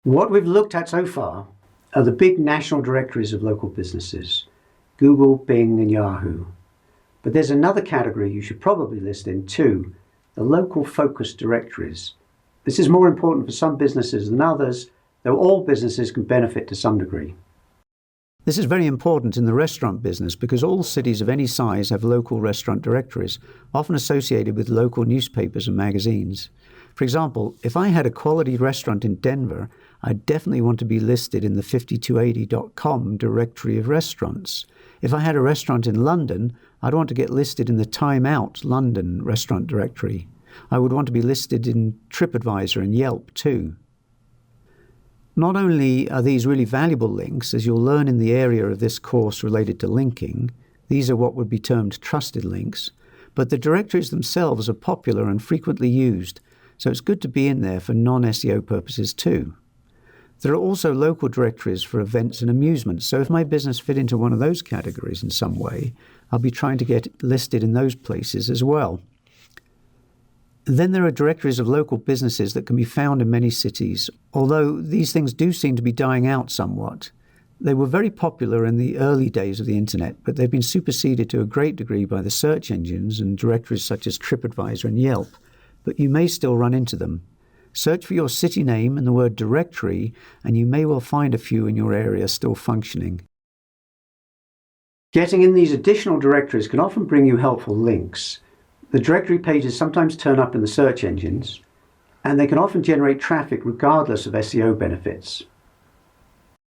What we've looked at so far are the big national directories of local businesses, Google, Bing, and Yahoo. But there's another category you should probably list in too, the local focused directories. This is more important for some businesses than others, though all businesses can benefit to some degree. This is very important in the restaurant business because all cities of any size have local restaurant directories, often associated with local newspapers and magazines. For example, if I had a quality restaurant in Denver, I'd definitely want to be listed in the 5280.com directory of restaurants. If I had a restaurant in London, I'd want to get listed in the Time Out London restaurant directory. I would want to be listed in TripAdvisor and Yelp too. Not only are these really valuable links, as you'll learn in the area of this course related to linking, these are what would be termed trusted links, but the directories themselves are popular and frequently used, so it's good to be in there for non-SEO purposes too. There are also local directories for events and amusements, so if my business fit into one of those categories in some way, I'll be trying to get listed in those places as well. Then there are directories of local businesses that can be found in many cities, although these things do seem to be dying out somewhat. They were very popular in the early days of the internet, but they've been superseded to a great degree by the search engines and directories such as TripAdvisor and Yelp, but you may still run into them. Search for your city name and the word directory, and you may well find a few in your area still functioning. Getting in these additional directories can often bring you helpful links. The directory pages sometimes turn up in the search engines, and they can often generate traffic regardless of SEO benefits.